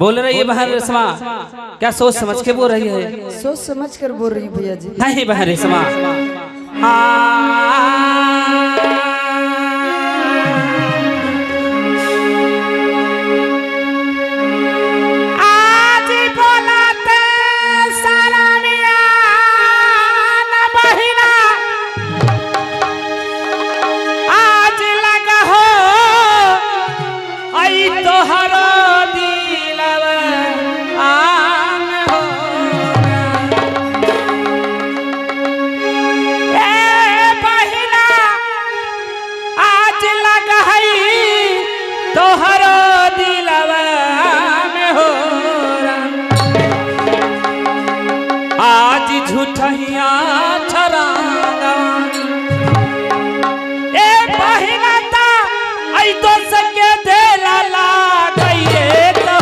बोल रही है बहन रेशमा, क्या सोच समझ के बोल रही है? सोच समझ कर बोल रही भैया जी। नहीं बहन रेशमा, झूठिया छरांगा ए पहिला ता आई तो सके देला ला गइए तो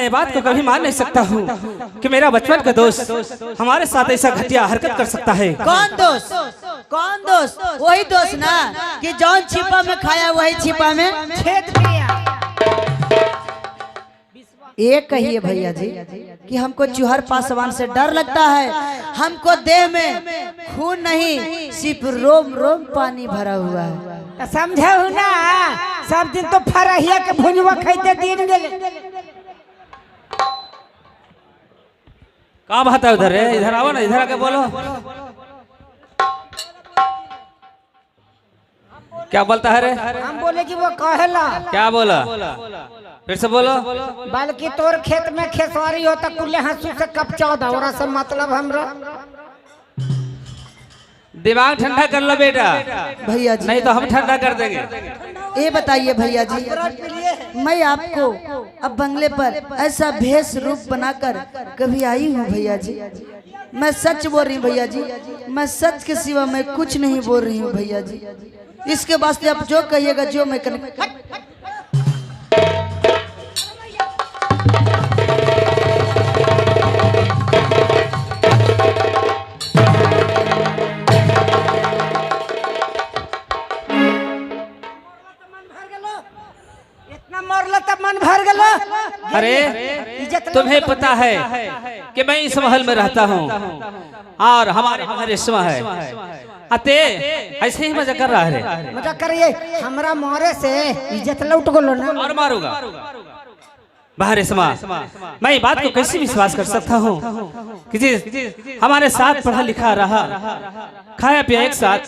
बात को कभी मान नहीं सकता हूँ कि मेरा बचपन का दोस्त हमारे साथ ऐसा घटिया हरकत कर सकता है। कौन दोस्त? कौन दोस्त? वही दोस्त ना कि जौन छिपा में खाया वही छिपा में छेद किया। ये कहिए भैया जी कि हमको चूहर पासवान से डर लगता है। हमको देह में खून नहीं सिर्फ रोम रोम पानी भरा हुआ है। समझे हो ना, सब दिन तो फरहिया के भुजवा खाते दिन गेले। क्या बात है उधर है? इधर आओ ना, इधर आके बोलो। क्या बोलता है रे? हम बोले कि वो कहेला। क्या बोला? फिर से बोलो। बल्कि तोर खेत में खेसवारी होता कुल्ले हंसू से कप चौदह और सब मतलब हमरा। दिमाग ठंडा कर लो बेटा भैया जी, नहीं तो हम ठंडा कर देंगे। ये बताइए भैया जी, मैं आपको अब बंगले पर ऐसा भेष रूप बनाकर कभी आई हूँ भैया जी? मैं सच बोल रही हूँ भैया जी, मैं सच के सिवा मैं कुछ नहीं बोल रही हूँ भैया जी। इसके वास्ते आप जो कहिएगा जो मैं करूँ। मन भर गलो। अरे तुम्हें पता है कि मैं इस महल में रहता हूँ और हमारे रेशमा है। अते ऐसे ही मजा कर रहा है। मजा करिए, हमरा मारे से इज्जत लौट गलो ना। और मारूंगा बाहर रेशमा। मैं ये बात को कैसे विश्वास कर सकता हूँ कि जी हमारे साथ पढ़ा लिखा रहा, खाया पिया एक साथ,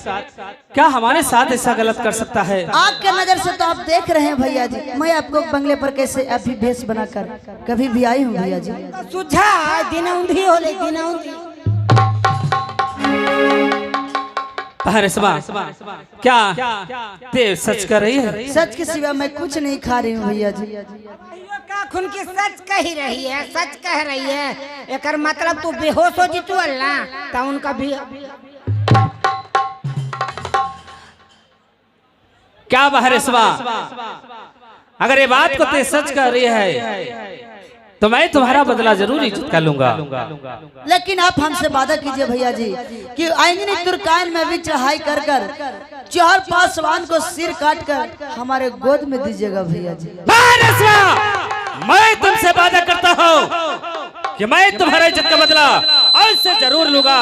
क्या हमारे साथ ऐसा गलत कर सकता है? आग के नजर से तो आप देख रहे हैं भैया जी। मैं आपको बंगले पर कैसे अभी भेष बनाकर कभी भी आई हूँ भैया जी। सुझा दिनौंधी होले दिनौंधी। रेशमा क्या ते सच कर रही है? सच के सिवा मैं कुछ नहीं खा रही हूँ भैया जी। का खून की सच कह रही है, सच कह रही है। एकर मतलब तू बेहोश हो जितुअल ना तो उनका भी क्या बाहर रेशमा, अगर ये बात को ते सच कर रही है तो मैं तुम्हारा बदला जरूर इज्जत कर लूंगा। लेकिन आप हमसे वादा कीजिए भैया जी कि आएंगे तुर्कान में भी चढ़ाई कर कर चौहर पासवान को सिर काट कर हमारे गोद में दीजिएगा भैया जी। मैं तुमसे वादा करता हूँ कि मैं तुम्हारा इज्जत का बदला ऐसे जरूर लूंगा।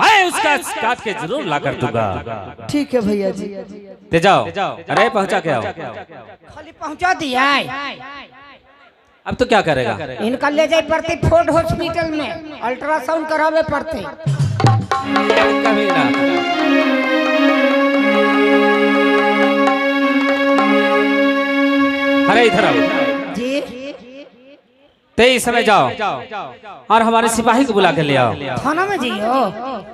मैं उसका काट के जरूर ला कर दूंगा। ठीक है भैया जी। ते जाओ, अरे पहुंचा के आओ। खाली पहुंचा दिया अब तो क्या करेगा? इनका ले जाए पड़ते फोर्ड हॉस्पिटल में अल्ट्रासाउंड करावे पड़ते। कभी ना। अरे इधर आओ जी। तेईस समय जाओ और हमारे सिपाही को बुला के ले आओ। थाना में जियो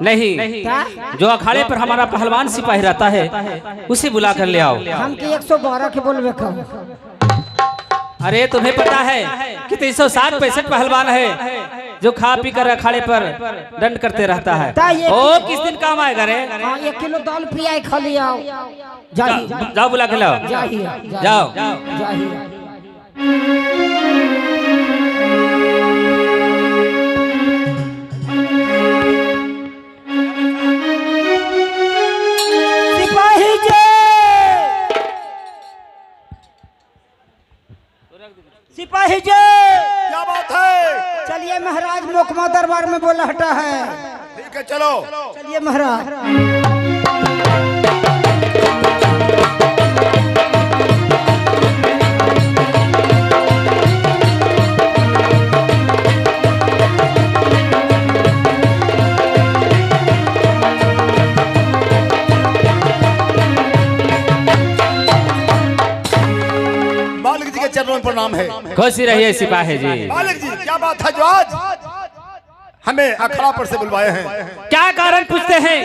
नहीं, क्या? जो अखाड़े पर हमारा पहलवान सिपाही रहता है उसे बुला कर ले आओ। हम की 112 के बोलबे कब? अरे तुम्हें पता है कि 360-65 पहलवान है जो खा पी कर अखाड़े पर दंड करते रहता है। ओ किस दिन काम आएगा रे? 1 किलो दाल पियाई खाली आओ। जाओ बुला के लाओ। जाओ सिपाही जी, सिपाही जी, क्या बात है? चलिए महाराज मोकमा दरबार में बोला हटा है। ठीक है चलो। चलिए महाराज। मालिक जी के चरणों में प्रणाम है। खुशी रहिए सिपाही जी। मालिक जी क्या बात है जो आज हमें अखाड़ा पर से बुलवाए हैं? क्या कारण पूछते हैं?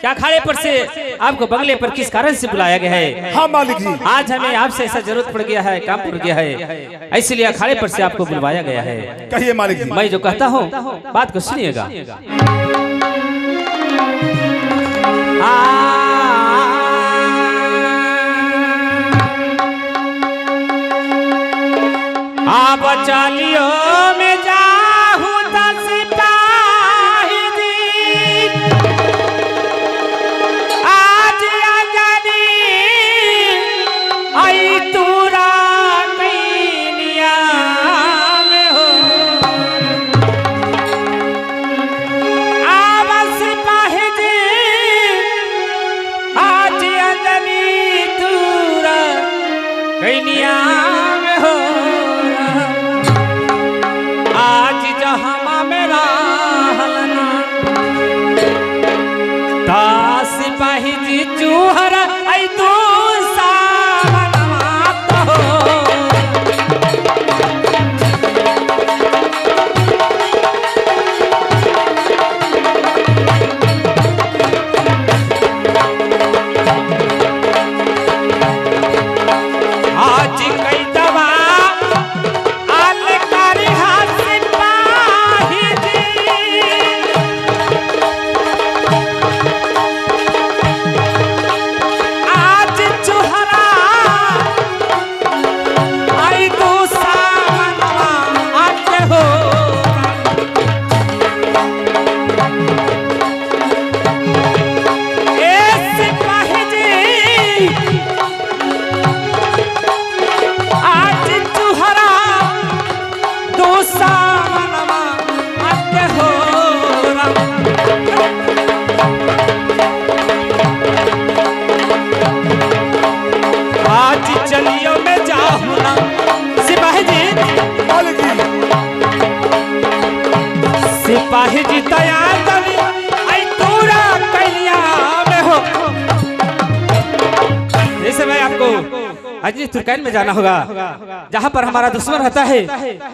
क्या अखाड़े पर से आपको बंगले पर किस कारण से बुलाया गया है? हाँ मालिक जी। आज हमें आपसे ऐसा जरूरत पड़ गया है, काम पड़ गया है, इसलिए अखाड़े पर से आपको बुलवाया गया है। कहिए मालिक जी। मैं जो कहता हूँ बात को सुनिएगा। आप चालियो में जाहू 10 सिपाही जी, आज आजादी आई तूरा कैनिया में हो। आप सिपाही जी आज आजादी तूरा कैनिया में हो। आज जहाँ मेरा हलना ता सिपाही जी चूहर आई तू सावनवात हो। आज कई दवा चलियो में जाहू ना सिपाही जी। मालिक जी। सिपाही जी तैयार करी आई तूरा कैलिया में हो। जैसे मैं आपको अजनी तुर्कैन में जाना होगा, जहाँ पर हमारा दुश्मन रहता है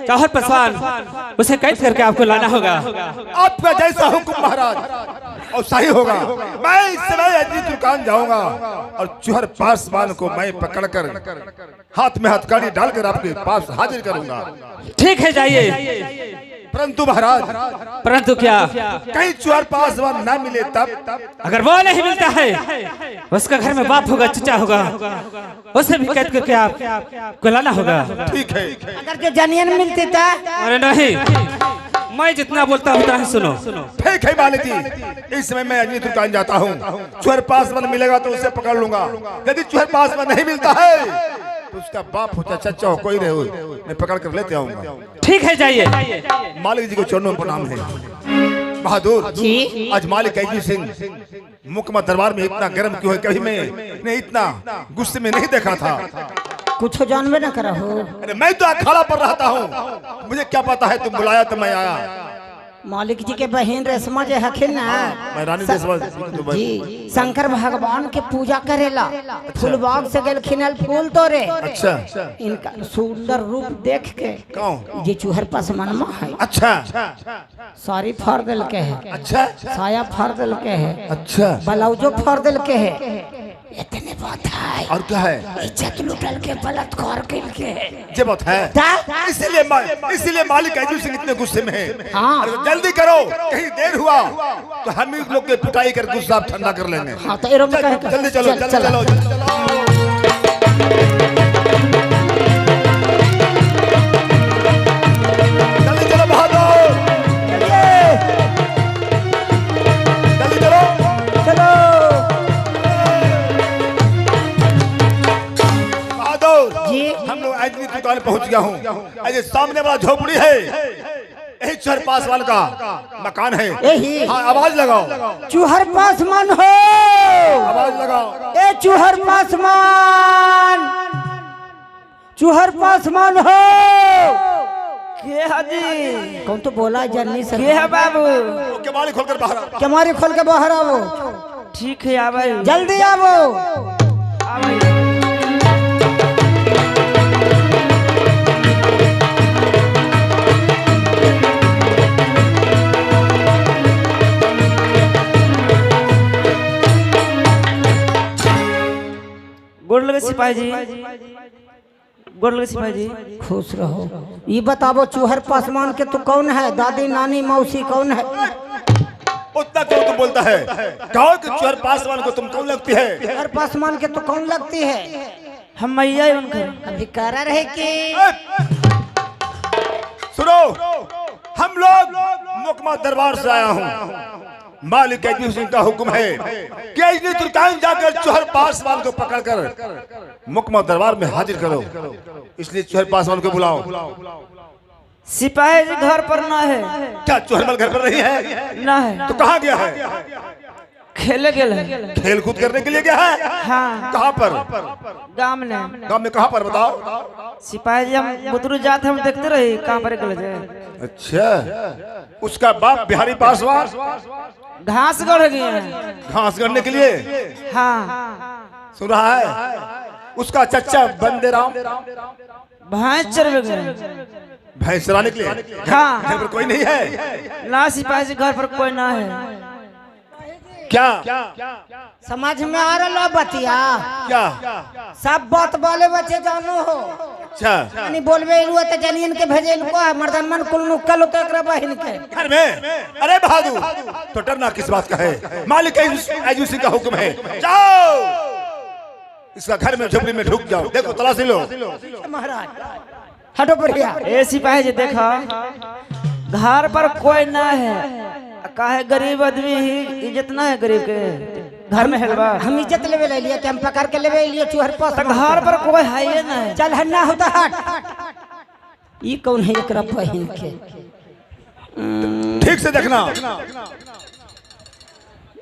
चौहर पसवान, उसे कैद करके आपको लाना होगा। आपका जैसा हुक्म महाराज और सही होगा। मैं इस समय अजनी तुर्कान जाऊंगा और चूहर पासवान को मैं पकड़कर हाथ में हथकड़ी डालकर आपके पास हाजिर करूंगा। ठीक है जाइए। परंतु महाराज, परंतु क्या? कहीं चूहर पासवान ना मिले तब? अगर वो नहीं मिलता है उसका घर में बाप होगा, चचा होगा, उसे भी कैद करके आपको लाना होगा। ठीक है। अगर जो जनियन मिलती था? अरे नहीं, मैं जितना बोलता हूँ उतना ही सुनो। ठीक है मालिक जी। इस समय मैं अजनी तुर्कान जाता हूँ। चूहर पासवान मिलेगा तो उसे पकड़ लूंगा। यदि चूहर पासवान नहीं मिलता है तो उसका बाप हो चचा हो कोई रहे मैं पकड़ कर लेते आऊंगा। ठीक है जाइए। मालिक जी को चरणों में प्रणाम है। बहादुर आज मालिक अजनी सिंह मुकमा दरबार में इतना गर्म क्यों है? कभी मैं नहीं इतना गुस्से में नहीं देखा था। कुछ जानवे न करा हो। अरे मैं तो अखाड़ा पर रहता हूँ, मुझे क्या पता है तुम बुलाया तो मैं आया। मालिक जी के बहन रेशमा जे हखिन ना, मैं रानी रेशमा जी शंकर भगवान के पूजा करेला। फूलबाग से गेल खिनल फूल तोरे। अच्छा इनका सुंदर रूप देख के कौन? जे चूहर पासमानमा है। अच्छा साड़ी फाड़ दिल के है। अच्छा साया फाड़ दिल के है। अच्छा ब्लाउजो फाड़ दिल के है। इतने बात है। और क्या है? इज्जत लुटल के बलात्कार किल के है। ये बात है। इसीलिए मालिक ऐजू सिंह इतने गुस्से में है। हाँ। अरे जल्दी करो, कहीं देर हुआ तो हम ही लोग के पिटाई कर गुस्सा ठंडा कर लेंगे। हाँ तो एरो में कहे कर। जल्दी चलो, जल्दी चलो, जल्दी चलो। जल्दी चलो बहादुर, जल्दी चलो, चलो बहादुर जी। हम लोग आज की दुकान पहुंच गया हूँ। अरे सामने वाला झोपड़ी है, यही चूहर पासवान का मकान है। यही। हाँ आवाज लगाओ, चूहर पासमान हो। आवाज लगाओ। ए चूहर पासमान, चूहर पासमान हो। के हाजी कौन तो बोला जर्नी सर? के है बाबू? वो केवाड़ी खोलकर बाहर आओ। कमारी खोल के बाहर आओ। ठीक है आवे, जल्दी आओ। आवे। गोड़ लगे सिपाही जी, गोड़ लगे सिपाही जी। खुश रहो। ये बताओ चूहर पासमान के तू कौन है? दादी नानी मौसी कौन है? उतना क्यों तुम बोलता है? गाँव के चूहर पासवान को तुम कौन लगती है? चूहर पासमान के तू कौन लगती है? हम मैया ही उनकर। अभी करा रहे कि सुनो, हम लोग मुकमा दरबार से आया हूँ। मालिक ऐजू सिंह का हुक्म है कि ऐजू तुर्कान जाकर चूहर पासवान को पकड़कर मुकमा दरबार में हाजिर करो। इसलिए चूहर पासवान को बुलाओ। सिपाही जी घर पर ना है। क्या चूहरमल घर पर नहीं है? ना है तो कहाँ गया है? खेले गेल है। खेल कूद करने के लिए गया है? हाँ कहाँ पर? गाँव में। गाँव में कहाँ पर बताओ? सिपाही जी हम बुतरू जाते हम देखते रहे कहाँ पर गए जाए। अच्छा, उसका बाप बिहारी पासवान घास गढ़ गए हैं। घास गढ़ने के लिए? हाँ सुन रहा है? उसका चच्चा बंदे राम भैंस चरवे गए। भैंस चराने के लिए? हाँ। घर पर कोई नहीं है? ना सिपाही जी घर पर कोई ना है। क्या समझ में आ रहा बतिया? क्या? सब बात बाले बच्चे जानो हो। अच्छा, यानी बोलबे इलुआ त जनियन के भेजे इनको मर्दन मन कुल नुक्कल तो एकरा बहिन के घर में? अरे बहादुर, तो डरना किस बात का है? मालिक ऐजू सिंह का हुक्म है, जाओ इसका घर में झोपड़ी में ढुक जाओ। देखो तलाशी लो। महाराज हटो बढ़िया। ए सिपाही जी देखा घर पर कोई ना है। काहे गरीब आदमी ही इज्जत ना है गरीब के घर में हेलवा। हम इज्जत लेवे ले लिया, हम पकड़ के लेवे लिया चूहर पास। घर पर कोई है ही ना है। चल हन्ना होता हट। ई कौन है एकरा बहिन के? ठीक से देखना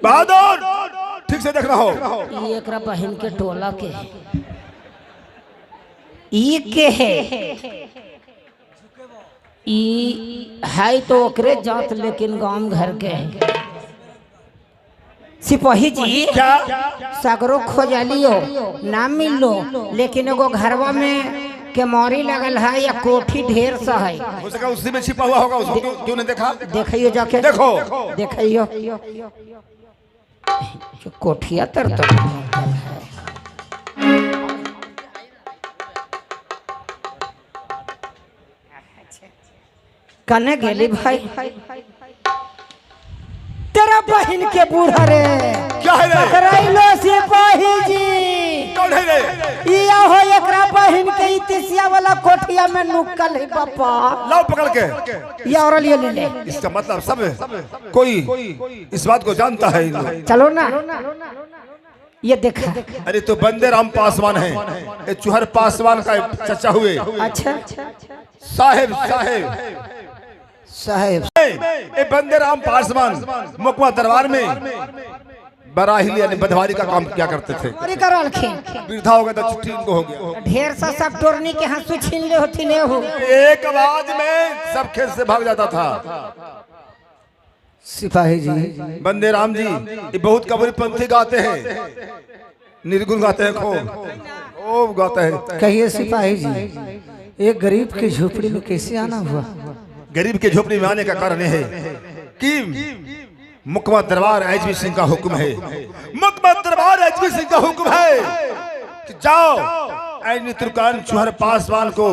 बहादुर, ठीक से देखना हो। ई एकरा बहिन के टोला के है। ई के है? ई है तो ओकरे जात लेकिन गांव घर के है। सिपाही जी क्या? सगरो खोजलियो ना मिलो, लेकिन एगो घरवा में के मोरी लगल है या कोठी ढेर सा है। हो सका उसी में छिपा हुआ होगा, उसको क्यों नहीं देखा? देखियो जाके, देखो। देखियो जो कोठिया तर कने गेली भाई तेरा बहन के बूढ़ा रे। क्या है रे? पकड़ाइलो सिपाही जी। कौन है रे? इया हो एकरा बहन के इतिसिया वाला कोठिया में नुक्कल है पापा। लाओ पकड़ के। ये और ले ले। इसका मतलब सब कोई इस बात को जानता है। चलो ना, ये देखा। अरे तो बंदे राम पासवान है, ये चूहर पासवान का चचा हुए। अच्छा साहेब साहेब साहेब ये बंदे राम पासवान मुकमा दरबार में बराहिली यानी बधवारी का काम क्या करते थे। चोरी करो अलखिन वृद्धा हो गया तो चिट्ठी उनको हो गया। ढेर सा सब टोरनी के हंसू छीन ले होती नहीं हो। एक आवाज में सब खेत से भाग जाता था। सिपाही जी, बंदे राम जी ये बहुत कबीरपंथी गाते हैं, निर्गुण गाते हैं, खूब गाते हैं। कहिए सिपाही जी, एक गरीब की झोपड़ी में कैसे आना हुआ? गरीब के झोपड़ी में आने का कारण यह है कि मुकमा दरबार एचबी सिंह का हुक्म है। मुकमा दरबार एचबी सिंह का हुक्म है कि जाओ तुर्कान चूहर पासवान को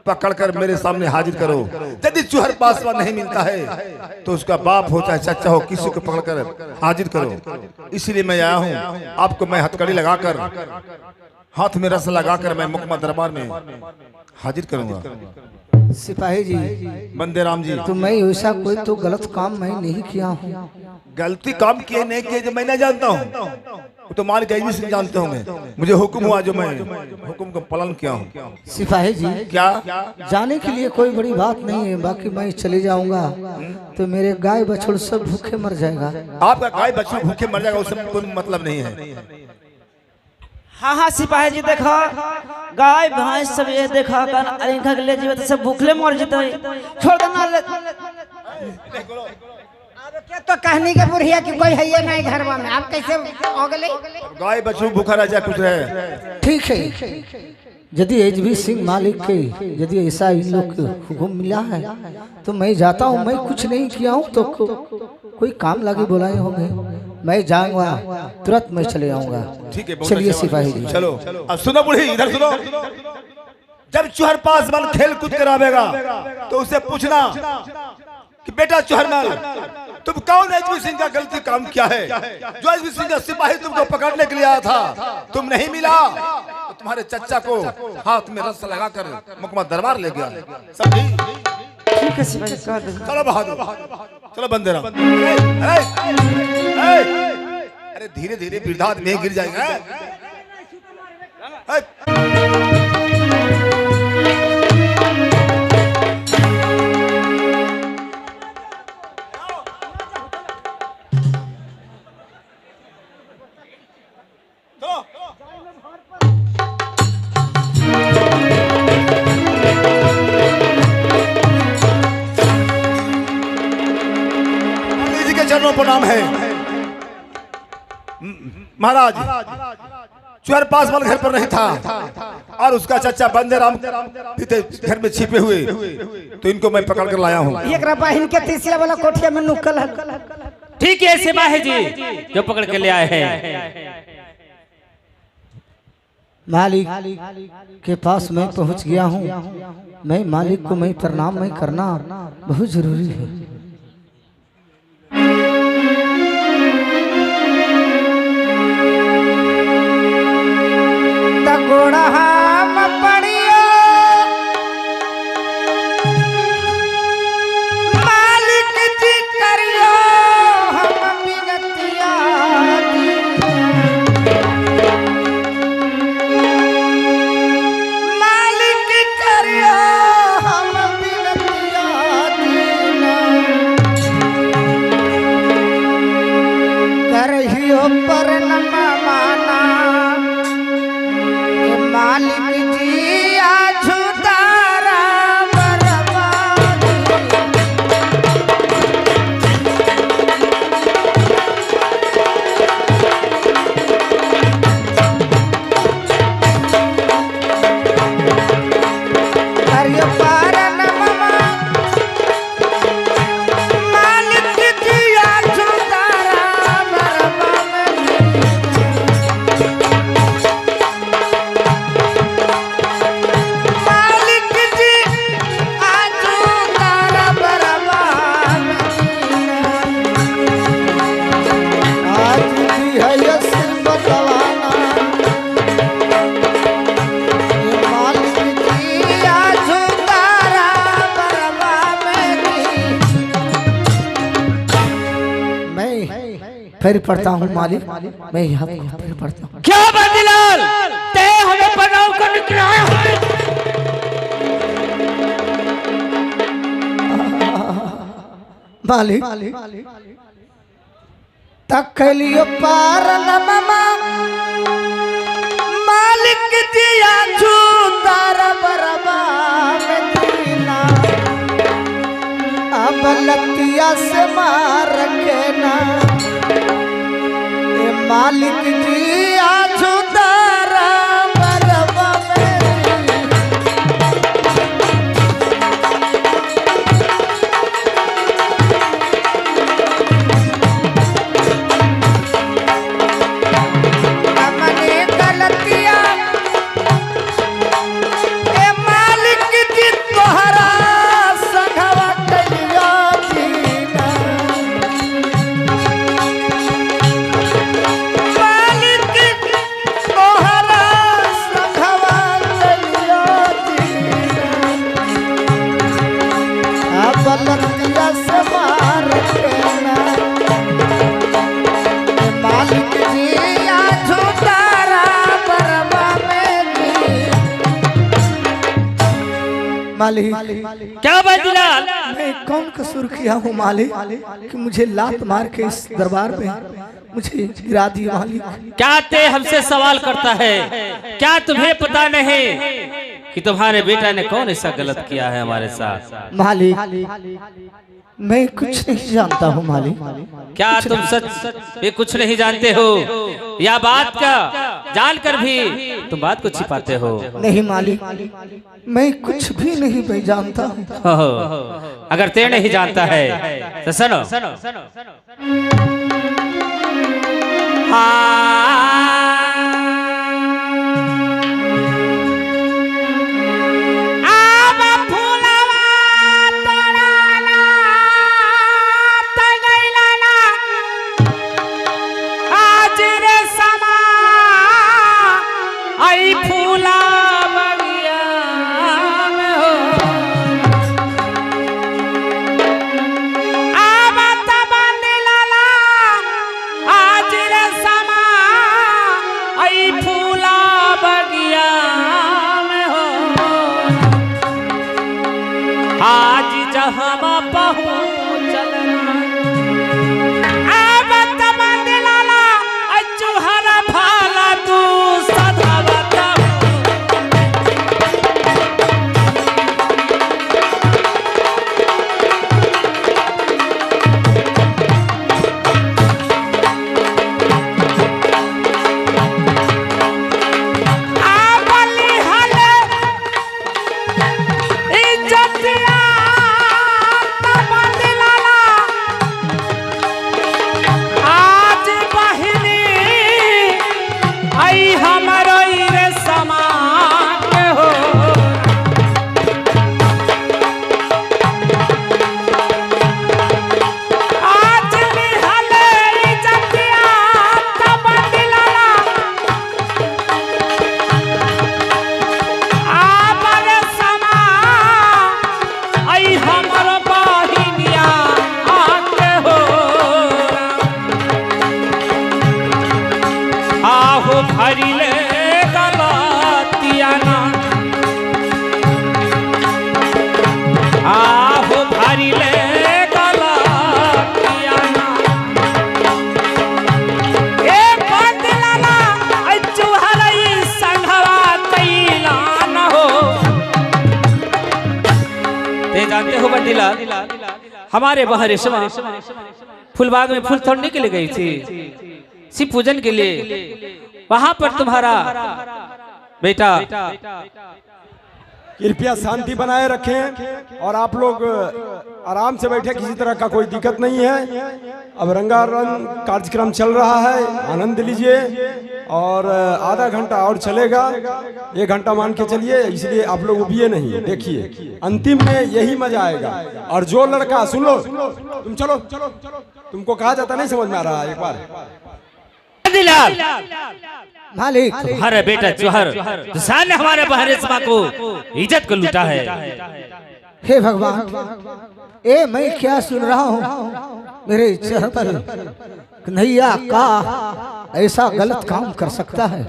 पकड़कर मेरे सामने हाजिर करो। यदि चूहर पासवान नहीं मिलता है तो उसका बाप हो चाहे चाचा हो, किसी को पकड़कर हाजिर करो। इसीलिए मैं आया हूँ। आपको मैं हथकड़ी लगाकर, हाथ में रस लगाकर मैं मुकमा दरबार में हाजिर करूंगा। सिपाही जी, बंदे राम जी, तो मैं ऐसा कोई तो गलत काम मैं नहीं किया हूँ। गलती काम किए नहीं किए जो मैं नहीं जानता हूँ, वो तो मान के सिंह जानते होंगे। मुझे हुक्म हुआ जो मैं हुक्म का पालन किया हूँ। सिपाही जी, क्या जाने के लिए कोई बड़ी बात नहीं है, बाकी मैं चले जाऊंगा तो मेरे गाय बछड़ सब भूखे मर जाएगा। आपका गाय बछड़ा भूखे मर जाएगा, उससे कोई मतलब नहीं है। हाँ हाँ सिपाही जी, देखो गाय भैंस सब ये देखा कर अलिंखा के ले जीवे तो सब भूखले मर जते। छोड़ देना क्या तो कहनी के बुढ़िया की कोई है ये नहीं घर में, आप कैसे हो गए? गाय बछड़ा भूखा रह जाए कुछ रहे। ठीक है, यदि एचबी सिंह मालिक के यदि ऐसा इन लोग को हुक्म मिला है तो मैं जाता हूँ। मैं कुछ नहीं किया हूँ तो कोई काम लगे बुलाए होंगे, मैं जाऊंगा, तुरंत मैं चले आऊंगा। ठीक है, चलिए सिपाही जी, चलो। अब सुनो बुढ़ी, इधर सुनो। जब चूहर पासवान खेल कूद करावेगा तो उसे पूछना कि बेटा चूहरमल, तुम कौन एचबी सिंह का गलती काम किया है? जो एचबी सिंह का सिपाही तुमको पकड़ने के लिए आया था, तुम नहीं मिला तो तुम्हारे चच्चा को हाथ में रस्सा लगाकर मुकमा दरबार ले गया। समझी? ठीक है सिपाही, कह दो। चलो बहादुर, चलो बंदे राम। अरे धीरे धीरे वृद्धा आदमी गिर जाएगा। चरणों पर नाम है महाराज। चूहर पासवान घर पर नहीं था और उसका चचा बंदे राम घर में छिपे हुए, तो इनको मैं पकड़ कर लाया हूँ। एक बहन के तीसरा वाला कोठिया में नुकल है। ठीक है सिपाही जी, जो पकड़ के ले आए हैं। मालिक के पास मैं पहुंच गया हूँ। मैं मालिक को मैं प्रणाम मैं करना बहुत जरूरी है। फिर पढ़ता हूँ मालिक, मैं यहाँ फिर पढ़ता हूँ। क्या बंदीलाल, ते हमें प्रणाम करने के लिए आया है? मालिक तकलियो पार न मामा मालिक दिया जूतार बरबा में दीना अब लतिया से मार के ना ए मालिक दिया जूतार बरबा में मालिक क्या बात दिलाल? मैं कौन कसूर किया हूँ मालिक कि मुझे लात मार के इस दरबार में मुझे गिरा दिया मालिक। क्या ते हमसे सवाल करता है? क्या तुम्हें पता नहीं कि तुम्हारे बेटा ने कौन ऐसा गलत किया है हमारे साथ? मालिक मैं कुछ नहीं जानता हूँ मालिक। क्या तुम सच भी कुछ नहीं जानते हो या बात का जानकर भी तुम बात को छिपाते हो? नहीं मालिक मैं कुछ भी नहीं मैं जानता हूँ। अगर ते नहीं जानता है तो सुनो। आज जहाँ पहुँचलना अब तमंदिलाला अचुहर भाला तू सदावता भरिले गलतियाना आहो भरिले गलतियाना ए बदलाना अचुहरई संघवा कैला न हो। ते जानते हो बंदिला हमारे वहाँ रेशमा फूलबाग में फूल तोड़ने के लिए गई थी शिव पूजन के लिए। वहां पर तुम्हारा बेटा कृपया शांति बनाए रखें और आप लोग आराम से बैठे, किसी तरह का कोई दिक्कत नहीं है। अब रंगारंग कार्यक्रम चल रहा है, आनंद लीजिए और आधा घंटा और चलेगा, 1 घंटा मान के चलिए। इसलिए आप लोग उबिए नहीं, देखिए अंतिम में यही मजा आएगा। और जो लड़का सुन लो, तुम चलो, तुमको कहा जाता नहीं समझ में आ रहा है? एक बार मालिक तुम्हारा बेटा जोहर दुसान ने हमारे बहरेस्मा को इज्जत को लूटा है। हे भगवान, ए मैं क्या सुन रहा हूँ? मेरे चेहरे पर कन्हैया का ऐसा गलत काम कर सकता है?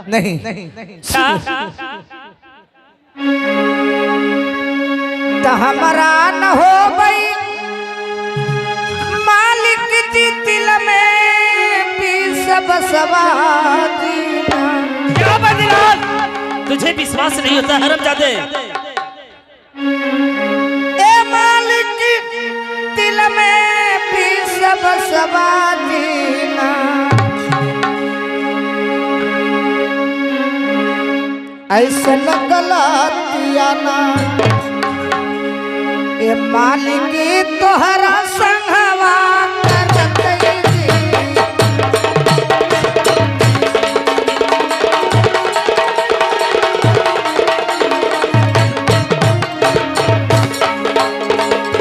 नहीं तो हमारा न हो भाई मालिक जी दिल में सब सवादीना। क्या बंदीलाल, तुझे विश्वास नहीं होता हरामजादे? ए मालिक दिल में भी सब सवादीना। ऐसा गलतियाना ए मालिक तोहरा संगवा करतई जी।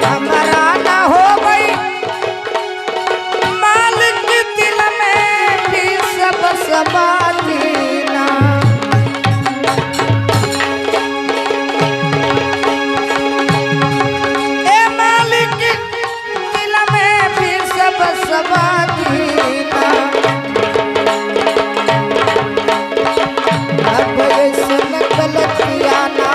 हमारा ना हो गई मालिक दिल में भी सब सवादीना। ए मालिक दिल में भी सब सवादीना। अब ऐसन गलतियाना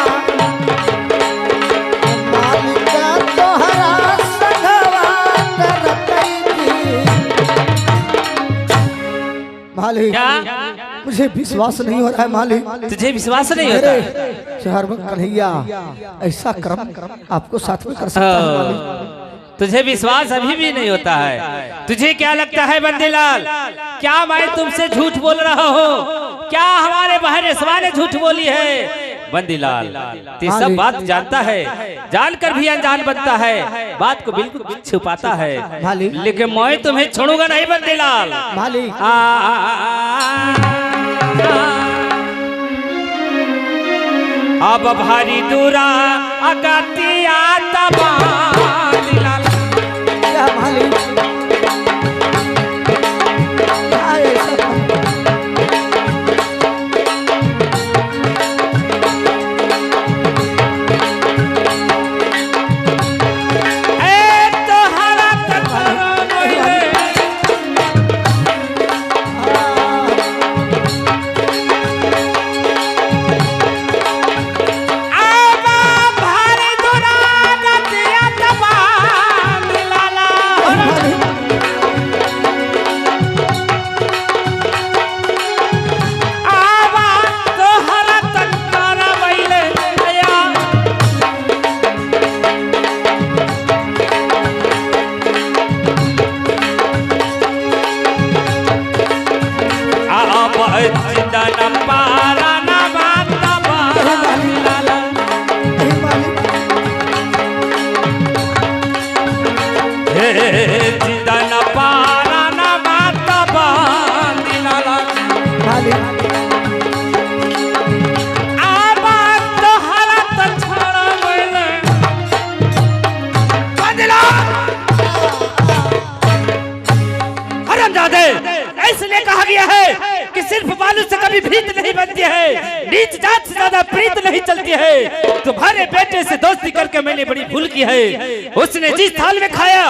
मालिक तोहरा संगवा करतई जी। मालिक क्या मुझे विश्वास नहीं हो रहा है मालिक। तुझे विश्वास नहीं होता? मेरे शहर में कन्हैया ऐसा कर्म आपको साथ में कर सकता है मालिक। तुझे विश्वास अभी भी नहीं होता है? तुझे क्या लगता है बंदीलाल, क्या मैं तुमसे झूठ बोल रहा हूँ? क्या हमारे बहरे सवा ने झूठ बोली है? बंदीलाल ते सब बात जानता है, जानकर भी अनजान बनता है, बात को बिल्कुल छुपाता है। मालिक लेकिन मैं तुम्हें छोड़ूंगा नहीं बंदीलाल। मालिक अब भारी दूरा अगतिया तबा बंदीलाल। क्या मालिक क्या ऐसा इसलिए कहा गया है कि सिर्फ बालू से कभी भीत नहीं बनती है, नीच जात से ज्यादा प्रीत नहीं चलती है। तुम्हारे बेटे से दोस्ती करके मैंने बड़ी भूल की है। उसने जिस थाल में खाया